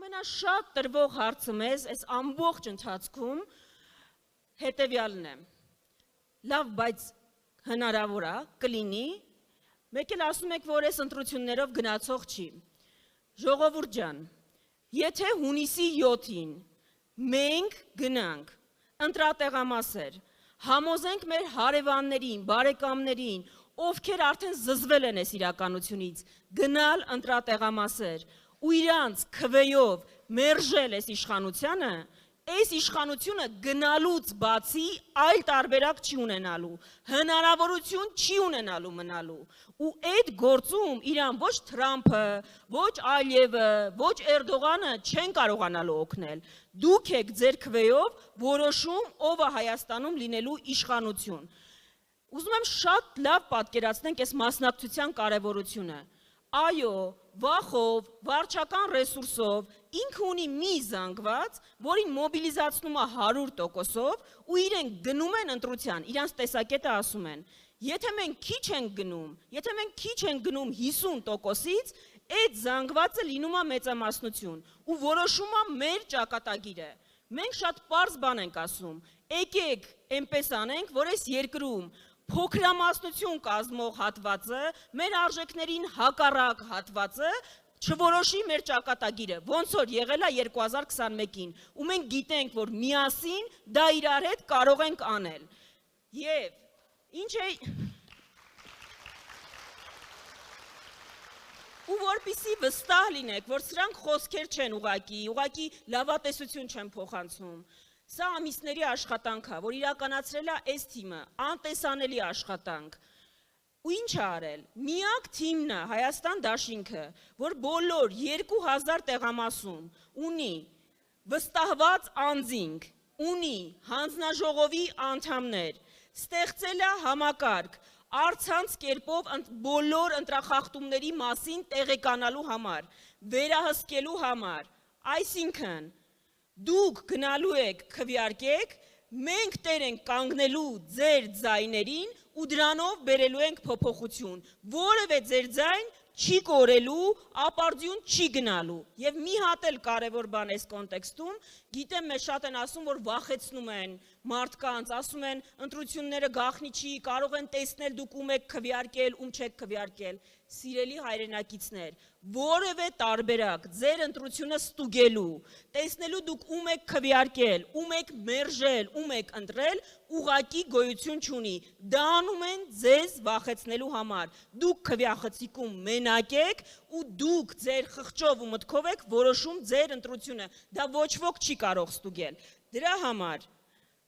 ամենաշատ տրվող հարցը մեզ այս ամբողջ ընթացքում հետևյալն է. լավ, բայց հնարավոր է, կլինի, մեկ էլ ասում եք, որ այս ընտրություններով գնացող չի։ Ժողովուրդ ջան, եթե հունիսի 7-ին մենք գնանք ընտրատեղամասեր, համոզենք մեր հարևաններին, բարեկամներին, ովքեր արդեն զզվել են այս իրականությունից, գնալ ընտրատեղամասեր ու իրանց քվեով մերժել այս իշխանությանը, այս իշխանությունը գնալուց բացի այլ տարբերակ չի ունենալու, հնարավորություն չի ունենալու մնալու, ու այդ գործում իրան ոչ Թրամփը, ոչ Ալիևը, ոչ Էրդողանը չեն կարողանալու օգնել, դուք եք ձեր քվեով որոշում, ով է Հայաստանում լինելու իշխանություն։ Ուզում եմ շատ լավ պատկերացնենք այս մասնակցության կարևորությունը։ Այո, վախով, վարչական ռեսուրսով, ինքը ունի մի զանգված, որին մոբիլիզացնում է 100%-ով ու իրենք գնում են ընտրության, իրանց տեսակետը ասում են, եթե մենք քիչ ենք գնում 50%-ից, այդ զանգվածը լինում է մեծամասնություն ու որոշում է մեր ճակատագիրը։ Մենք շատ պարզ բան ենք ասում, եկեք այնպես անենք, որ այս երկրում փոքրամասնություն կազմող հատվածը, մեր արժեքներին հակառակ հատվածը չորոշի մեր ճակատագիրը, ոնց որ եղել է 2021-ին, ու մենք գիտենք, որ միասին դա իրար հետ կարող ենք անել։ Եվ ինչ է ու որպեսզի վստահ լինեք, որ սրանք խոսքեր չեն ուղղակի լավատեսություն չեն փոխանցում։ Սա ամիսների աշխատանք է, որ իրականացրել է այս թիմը, անտեսանելի աշխատանք։ Ու ինչ է արել։ Միակ թիմն է Հայաստան դաշինքը, որ բոլոր 2000 տեղամասում ունի վստահված անձինք, ունի հանձնաժողովի անդամներ, ստեղծել է համակարգ, առցանց կերպով բոլոր ընտրախախտումների մասին տեղեկանալու համար, վերահսկելու համար, այսինքն դուք գնալու եք քվեարկեք, մենք տեր ենք կանգնելու ձեր ձայներին ու դրանով բերելու ենք փոփոխություն, որևէ ձեր ձայն չի կորելու, ապարդյուն չի գնալու։ Եվ մի հատ էլ կարևոր բան այս կոնտեքստում, գիտեմ մեզ շատ են ասում, որ վախեցնում են մարդկանց, ասում են ընտրությունները գաղտնի չի, կարող են տեսնել դուք ում եք քվեարկել, ում չեք քվեարկել։ Սիրելի հայրենակիցներ, որևէ տարբերակ ձեր ընտրությունը ստուգելու, տեսնելու դուք ում եք քվեարկել, ում եք մերժել, ում եք ընտրել, ուղղակի գոյություն չունի։ Դա անում են ձեզ վախեցնելու համար։ Դուք քվեախցիկում մենակ եք ու դուք ձեր խղճով ու մտքով եք որոշում ձեր ընտրությունը։ Դա ոչ ոք չի կարող ստուգել։ Դրա համար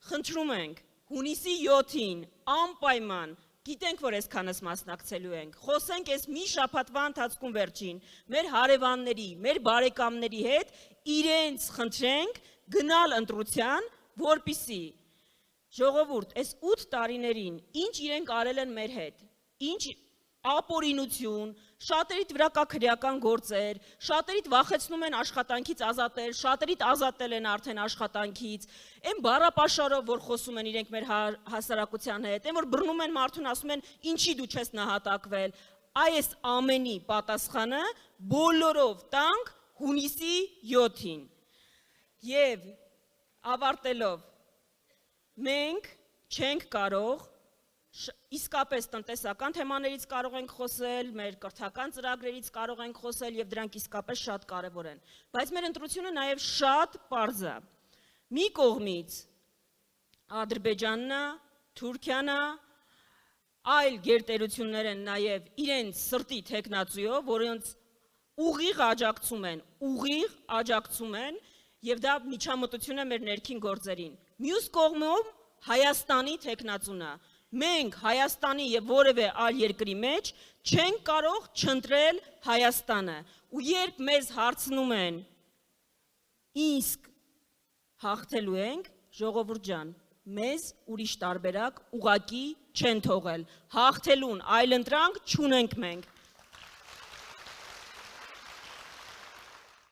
խնդրում ենք հունիսի 7-ին անպայման գիտենք, որ այսքանս մասնակցելու ենք, խոսենք այս մի շաբաթվա ընթացքում վերջին, մեր հարևանների, մեր բարեկամների հետ, իրենց խնդրենք գնալ ընտրության, որպեսզի ժողովուրդ, այս 8 տարիներին, ինչ իրենք արել են մեր հետ, ինչ ապօրինություն, շատերիդ վրա կա քրեական գործեր, շատերիդ վախեցնում են աշխատանքից ազատել, շատերիդ ազատել են արդեն աշխատանքից, այն բառապաշարով, որ խոսում են իրենք մեր հասարակության հետ, այն որ բռնում են մարդուն, ասում են ինչի դու չես նահատակվել, այս ամենի պատասխանը բոլորով տանք հունիսի 7-ին։ Եվ ավարտելով, մենք չենք կարող իսկապես տնտեսական թեմաներից կարող ենք խոսել, մեր կրթական ծրագրերից կարող ենք խոսել և դրանք իսկապես շատ կարևոր են, բայց մեր ընտրությունը նաև շատ պարզ է։ Մի կողմից Ադրբեջանն է, Թուրքիան է, այլ գերտերություններ են նաև իրենց սրտի թեկնածուով, որոնց ուղիղ աջակցում են և դա միջամտություն է մեր ներքին գործերին։ Մյուս կողմում Հայաստանի թեկնածուն է։ Մենք Հայաստանի և որևէ այլ երկրի մեջ չենք կարող չընտրել Հայաստանը, ու երբ մեզ հարցնում են, իսկ հաղթելու ենք, ժողովուրդ ջան, մեզ ուրիշ տարբերակ ուղղակի չեն թողել, հաղթելուն այլ ընտրանք չունենք մենք։